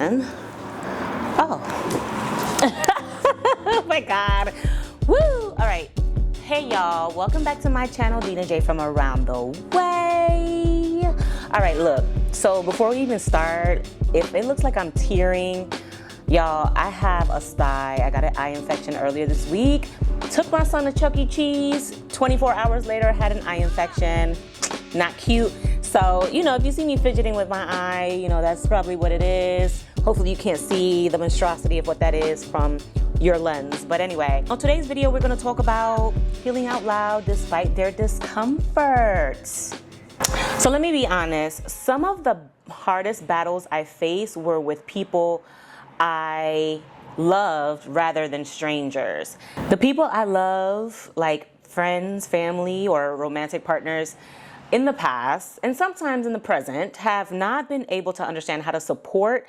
Oh. Oh my God. Woo! All right. Hey y'all, welcome back to my channel, Dina J from around the way. All right, look, so before we even start, if it looks like I'm tearing, y'all, I have a sty. I got an eye infection earlier this week. Took my son to Chuck E. Cheese. 24 hours later, had an eye infection. Not cute. So, you know, if you see me fidgeting with my eye, you know, that's probably what it is. Hopefully you can't see the monstrosity of what that is from your lens. But anyway, on today's video, we're gonna talk about healing out loud despite their discomfort. So let me be honest, some of the hardest battles I faced were with people I loved rather than strangers. The people I love, like friends, family, or romantic partners, in the past, and sometimes in the present, have not been able to understand how to support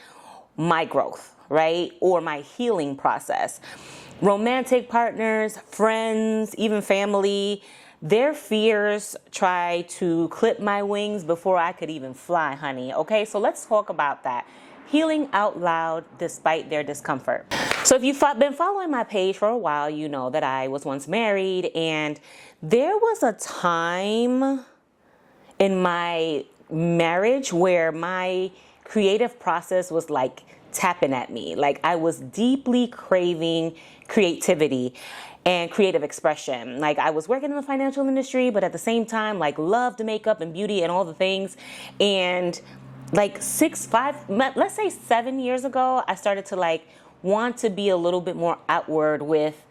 my growth, right? Or my healing process. Romantic partners, friends, even family, their fears try to clip my wings before I could even fly, honey. Okay, so let's talk about that. Healing out loud despite their discomfort. So if you've been following my page for a while, you know that I was once married, and there was a time in my marriage where my creative process was like tapping at me. Like I was deeply craving creativity and creative expression. Like I was working in the financial industry, but at the same time, like loved makeup and beauty and all the things. And like let's say 7 years ago, I started to like want to be a little bit more outward with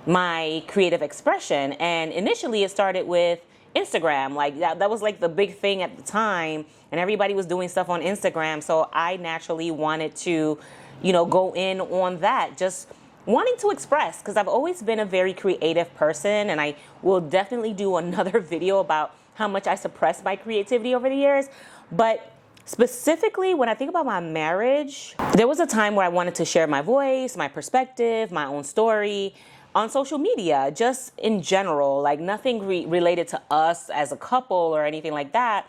my creative expression. And initially it started with Instagram. Like that was like the big thing at the time, and everybody was doing stuff on Instagram. So I naturally wanted to, you know, go in on that, just wanting to express, because I've always been a very creative person, and I will definitely do another video about how much I suppressed my creativity over the years. But specifically, when I think about my marriage, there was a time where I wanted to share my voice, my perspective, my own story on social media, just in general, like nothing related to us as a couple or anything like that,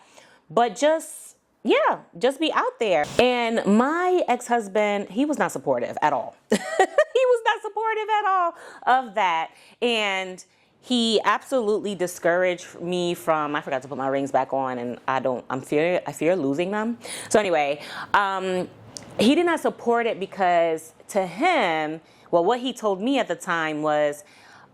but just be out there. And my ex-husband, he was not supportive at all. He was not supportive at all of that. And he absolutely discouraged me from, I forgot to put my rings back on, and I fear losing them. So anyway, he did not support it because to him, well, what he told me at the time was,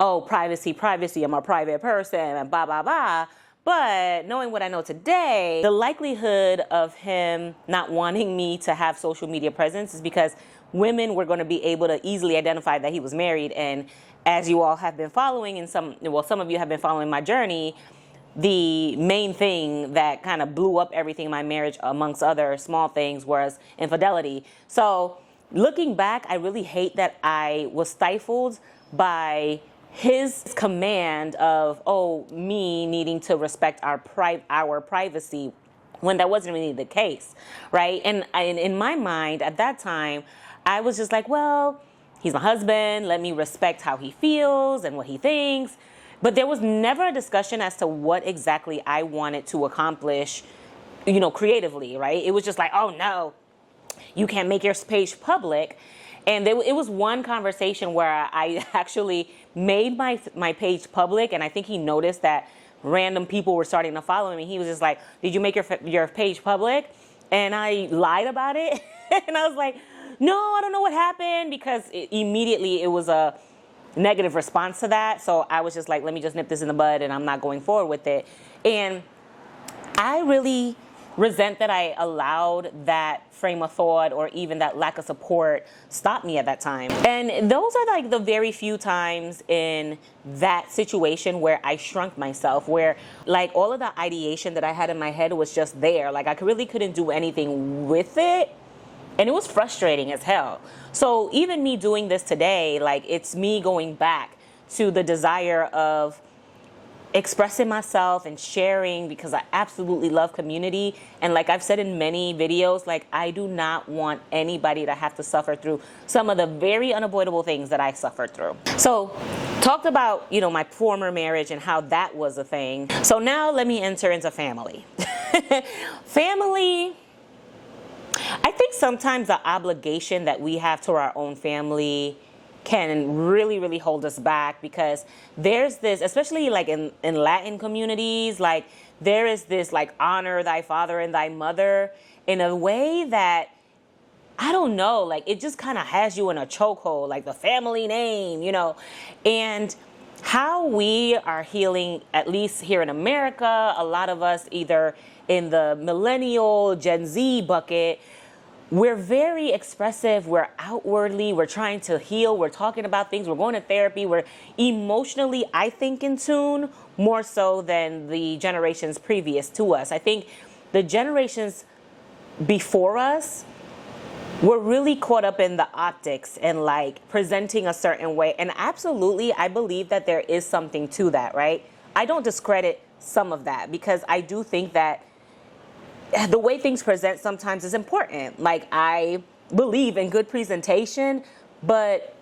oh, privacy, privacy, I'm a private person, and blah, blah, blah. But knowing what I know today, the likelihood of him not wanting me to have social media presence is because women were going to be able to easily identify that he was married. And as you all have been following, and some of you have been following my journey, the main thing that kind of blew up everything in my marriage, amongst other small things, was infidelity. So looking back, I really hate that I was stifled by his command of, oh, me needing to respect our privacy, when that wasn't really the case, right? And in my mind at that time, I was just like, well, he's my husband, let me respect how he feels and what he thinks. But there was never a discussion as to what exactly I wanted to accomplish, you know, creatively, right? It was just like, oh no, you can't make your page public. And it was one conversation where I actually made my page public, and I think he noticed that random people were starting to follow me. He was just like, did you make your page public? And I lied about it. And I was like, no, I don't know what happened, because immediately it was a negative response to that. So I was just like, let me just nip this in the bud, and I'm not going forward with it. And I really resent that I allowed that frame of thought, or even that lack of support, stop me at that time. And those are like the very few times in that situation where I shrunk myself, where like all of the ideation that I had in my head was just there. Like I really couldn't do anything with it. And it was frustrating as hell. So even me doing this today, like it's me going back to the desire of expressing myself and sharing, because I absolutely love community. And like I've said in many videos, like I do not want anybody to have to suffer through some of the very unavoidable things that I suffered through. So talked about, you know, my former marriage and how that was a thing. So now let me enter into family. Family, I think sometimes the obligation that we have to our own family can really, really hold us back, because there's this, especially like in Latin communities, like there is this like honor thy father and thy mother in a way that, I don't know, like it just kind of has you in a chokehold, like the family name, you know. And how we are healing, at least here in America, a lot of us either in the millennial Gen Z bucket, we're very expressive, we're we're trying to heal, we're talking about things, we're going to therapy, we're emotionally, I think, in tune more so than the generations previous to us. I think the generations before us were really caught up in the optics and like presenting a certain way. And absolutely, I believe that there is something to that, right? I don't discredit some of that, because I do think that the way things present sometimes is important. Like, I believe in good presentation, but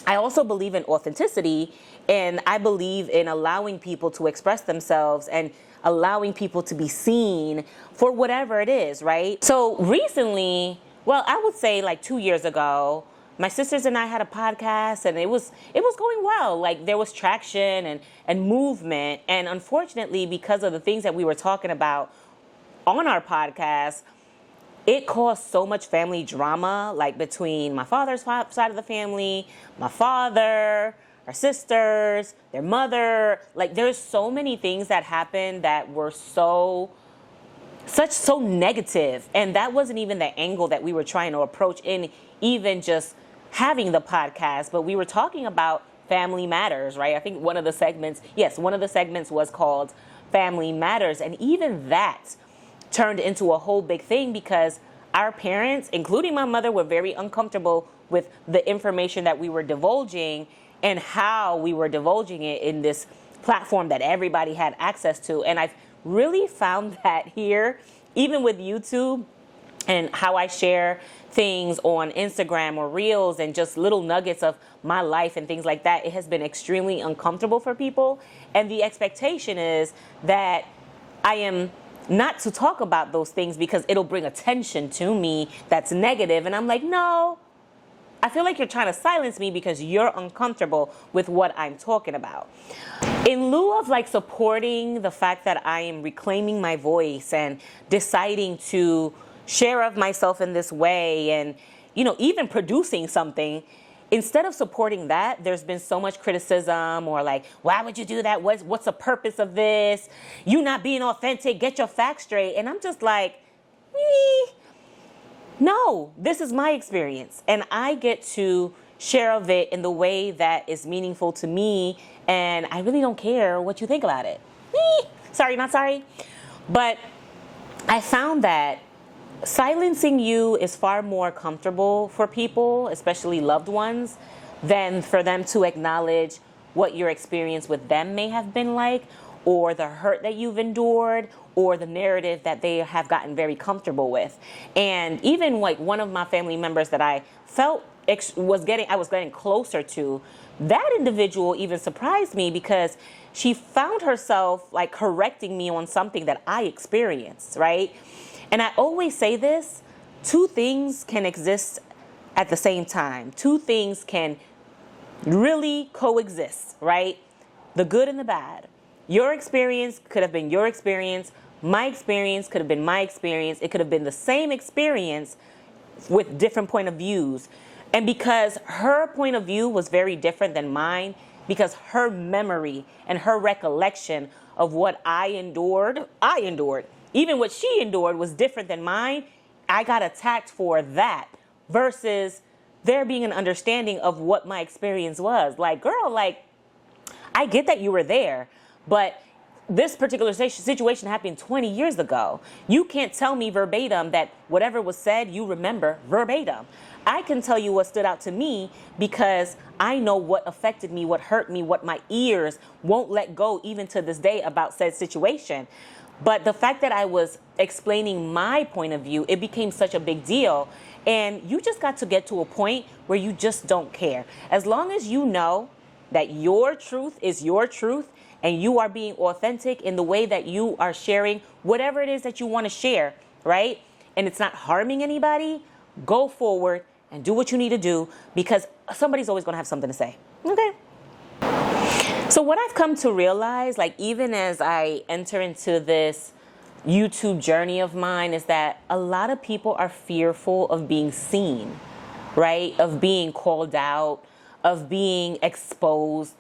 I also believe in authenticity, and I believe in allowing people to express themselves and allowing people to be seen for whatever it is, right? So recently, well, I would say like 2 years ago, my sisters and I had a podcast, and it was going well. Like, there was traction and movement. And unfortunately, because of the things that we were talking about on our podcast, it caused so much family drama, like between my father's side of the family, my father, our sisters, their mother. Like, there's so many things that happened that were so negative. And that wasn't even the angle that we were trying to approach in even just having the podcast, but we were talking about family matters, right? I think one of the segments was called Family Matters. And even that turned into a whole big thing, because our parents, including my mother, were very uncomfortable with the information that we were divulging and how we were divulging it in this platform that everybody had access to. And I've really found that here, even with YouTube and how I share things on Instagram or Reels and just little nuggets of my life and things like that, it has been extremely uncomfortable for people. And the expectation is that I am not to talk about those things because it'll bring attention to me that's negative. And I'm like, no, I feel like you're trying to silence me because you're uncomfortable with what I'm talking about. In lieu of like supporting the fact that I am reclaiming my voice and deciding to share of myself in this way, and, you know, even producing something, instead of supporting that, there's been so much criticism, or like, why would you do that? What's the purpose of this? You not being authentic, get your facts straight. And I'm just like, no, this is my experience, and I get to share of it in the way that is meaningful to me, and I really don't care what you think about it. Sorry, not sorry. But I found that silencing you is far more comfortable for people, especially loved ones, than for them to acknowledge what your experience with them may have been like, or the hurt that you've endured, or the narrative that they have gotten very comfortable with. And even like one of my family members that I felt I was getting closer to, that individual even surprised me, because she found herself like correcting me on something that I experienced, right? And I always say this, two things can exist at the same time. Two things can really coexist, right? The good and the bad. Your experience could have been your experience. My experience could have been my experience. It could have been the same experience with different point of views. And because her point of view was very different than mine, because her memory and her recollection of what I endured, even what she endured was different than mine, I got attacked for that, versus there being an understanding of what my experience was. Like, girl, like, I get that you were there, but this particular situation happened 20 years ago. You can't tell me verbatim that whatever was said, you remember verbatim. I can tell you what stood out to me, because I know what affected me, what hurt me, what my ears won't let go even to this day about said situation. But the fact that I was explaining my point of view, it became such a big deal. And you just got to get to a point where you just don't care. As long as you know that your truth is your truth, and you are being authentic in the way that you are sharing whatever it is that you want to share, right? and it's not harming anybody, go forward and do what you need to do, because somebody's always going to have something to say. Okay? So what I've come to realize, like even as I enter into this YouTube journey of mine, is that a lot of people are fearful of being seen, right? Of being called out, of being exposed.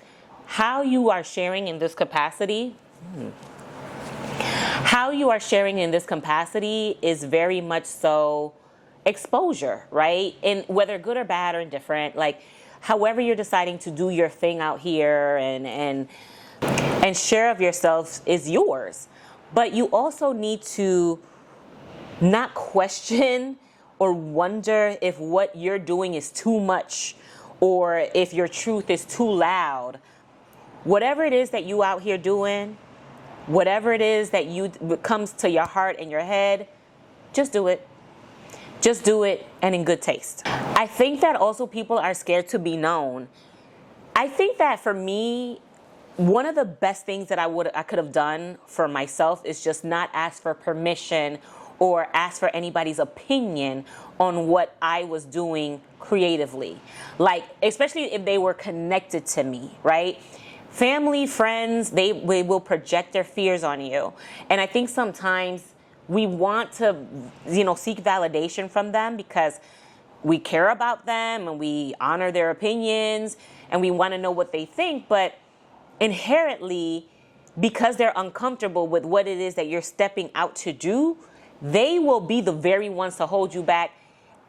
How you are sharing in this capacity, is very much so exposure, right? And whether good or bad or indifferent, like however you're deciding to do your thing out here and share of yourself is yours. But you also need to not question or wonder if what you're doing is too much or if your truth is too loud. Whatever it is that you out here doing, whatever it is that comes to your heart and your head, just do it. Just do it, and in good taste. I think that also people are scared to be known. I think that for me, one of the best things that I could have done for myself is just not ask for permission or ask for anybody's opinion on what I was doing creatively. Like, especially if they were connected to me, right? Family, friends, they will project their fears on you. And I think sometimes we want to, seek validation from them because we care about them and we honor their opinions and we want to know what they think. But inherently, because they're uncomfortable with what it is that you're stepping out to do, they will be the very ones to hold you back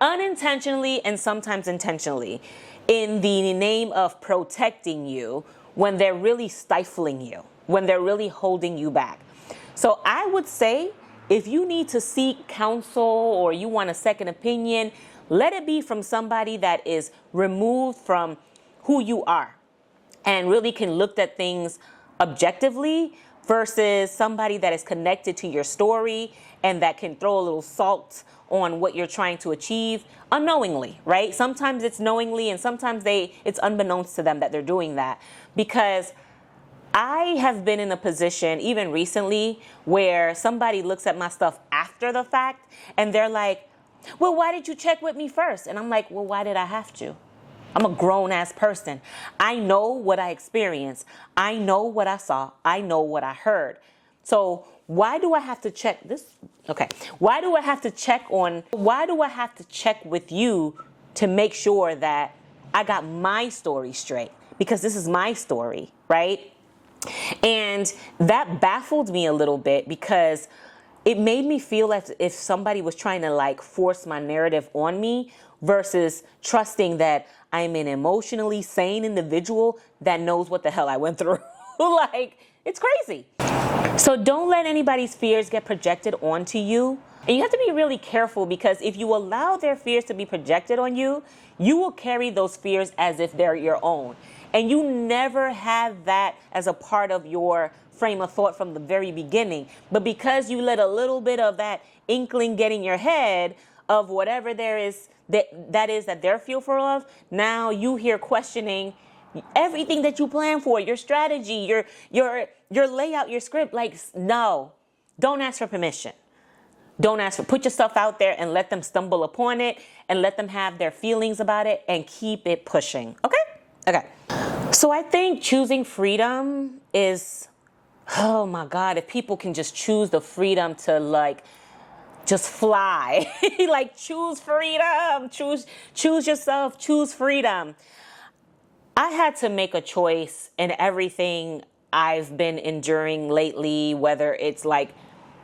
unintentionally and sometimes intentionally in the name of protecting you when they're really stifling you, when they're really holding you back. So I would say, if you need to seek counsel or you want a second opinion, let it be from somebody that is removed from who you are and really can look at things objectively versus somebody that is connected to your story and that can throw a little salt on what you're trying to achieve unknowingly, right? Sometimes it's knowingly and sometimes it's unbeknownst to them that they're doing that. Because I have been in a position, even recently, where somebody looks at my stuff after the fact and they're like, well, why did you check with me first? And I'm like, well, why did I have to? I'm a grown-ass person. I know what I experienced. I know what I saw. I know what I heard. So why do I have to check this? Okay. Why do I have to check with you to make sure that I got my story straight? Because this is my story, right? And that baffled me a little bit because it made me feel as if somebody was trying to like force my narrative on me versus trusting that I'm an emotionally sane individual that knows what the hell I went through. Like, it's crazy. So don't let anybody's fears get projected onto you. And you have to be really careful because if you allow their fears to be projected on you, you will carry those fears as if they're your own. And you never have that as a part of your frame of thought from the very beginning. But because you let a little bit of that inkling get in your head of whatever there is that they're fearful of, now you hear questioning everything that you plan for, your strategy, your layout, your script. Like, no, don't ask for permission. Put your stuff out there and let them stumble upon it and let them have their feelings about it and keep it pushing. Okay? Okay. So I think choosing freedom is, oh my God, if people can just choose the freedom to like, just fly, like choose freedom, choose yourself, choose freedom. I had to make a choice in everything I've been enduring lately, whether it's like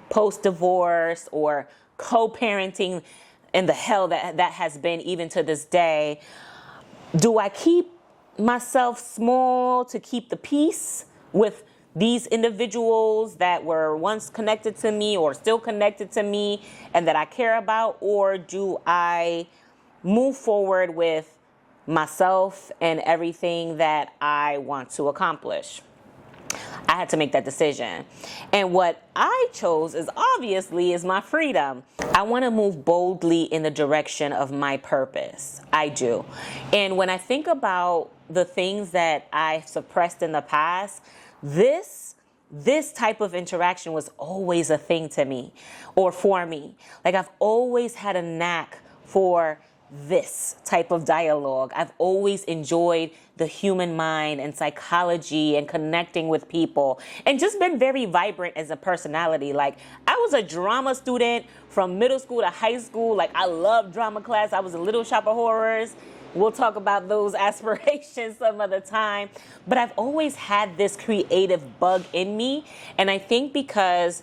post-divorce or co-parenting and the hell that has been even to this day. Do I keep myself small to keep the peace with these individuals that were once connected to me or still connected to me and that I care about? Or do I move forward with myself and everything that I want to accomplish? I had to make that decision. And what I chose is my freedom. I want to move boldly in the direction of my purpose. I do. And when I think about the things that I suppressed in the past, this this type of interaction was always a thing to me or for me. Like I've always had a knack for this type of dialogue. I've always enjoyed the human mind and psychology and connecting with people and just been very vibrant as a personality. Like I was a drama student from middle school to high school. Like I loved drama class. I was a Little Shop of Horrors. We'll talk about those aspirations some other time. But I've always had this creative bug in me. And I think because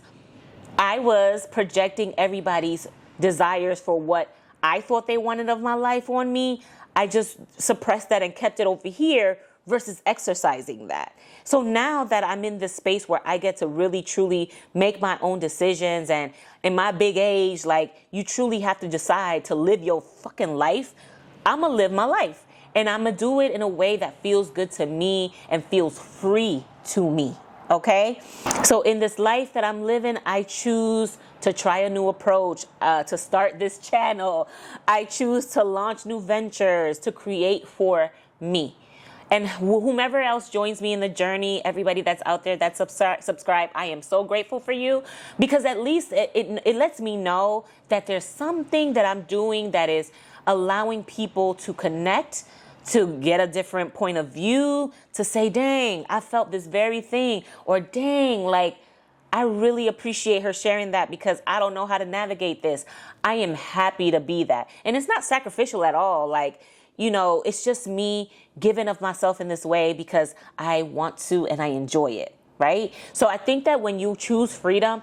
I was projecting everybody's desires for what I thought they wanted of my life on me, I just suppressed that and kept it over here versus exercising that. So now that I'm in this space where I get to really truly make my own decisions, and in my big age, like you truly have to decide to live your fucking life, I'm gonna live my life and I'm gonna do it in a way that feels good to me and feels free to me. Okay? So in this life that I'm living, I choose to try a new approach, to start this channel. I choose to launch new ventures, to create for me. And whomever else joins me in the journey, everybody that's out there that's subscribe, I am so grateful for you, because at least it lets me know that there's something that I'm doing that is allowing people to connect, to get a different point of view, to say, dang, I felt this very thing, or dang, like, I really appreciate her sharing that because I don't know how to navigate this. I am happy to be that. And it's not sacrificial at all. Like, you know, it's just me giving of myself in this way because I want to and I enjoy it, right? So I think that when you choose freedom,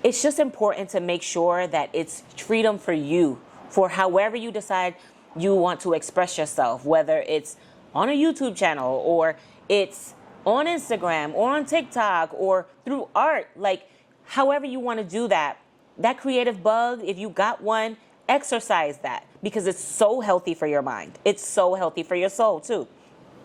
it's just important to make sure that it's freedom for you, for however you decide you want to express yourself, whether it's on a YouTube channel or it's on Instagram or on TikTok or through art, like however you want to do that. That creative bug, if you got one, exercise that because it's so healthy for your mind. It's so healthy for your soul too.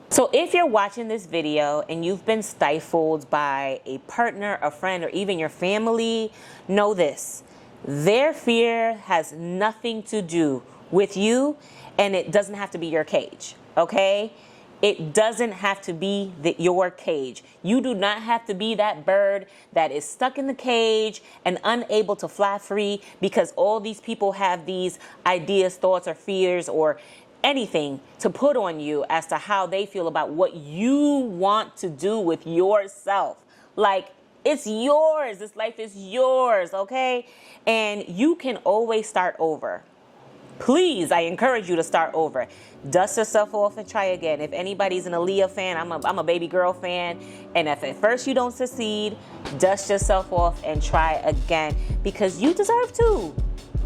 So if you're watching this video and you've been stifled by a partner, a friend, or even your family, know this. Their fear has nothing to do with you, and it doesn't have to be your cage, okay? It doesn't have to be your cage. You do not have to be that bird that is stuck in the cage and unable to fly free because all these people have these ideas, thoughts, or fears, or anything to put on you as to how they feel about what you want to do with yourself. Like, it's yours. This life is yours, okay? And you can always start over. Please, I encourage you to start over. Dust yourself off and try again. If anybody's an Aaliyah fan, I'm a baby girl fan. And if at first you don't succeed, dust yourself off and try again because you deserve to.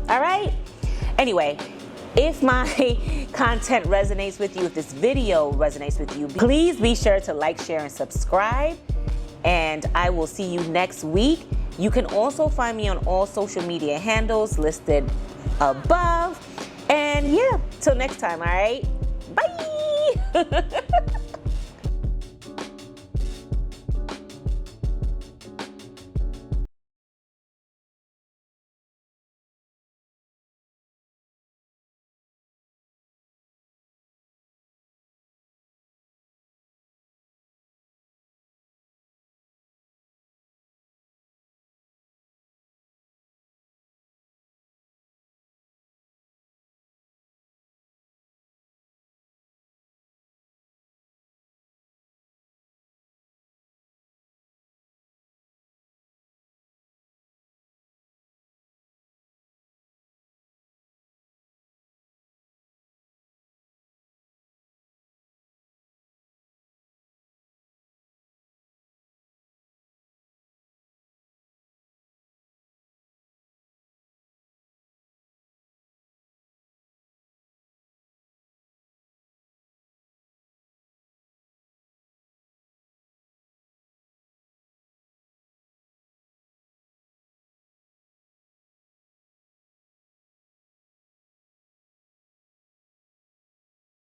All right? Anyway, if my content resonates with you, if this video resonates with you, please be sure to like, share, and subscribe. And I will see you next week. You can also find me on all social media handles listed above. And yeah, till next time, all right? Bye!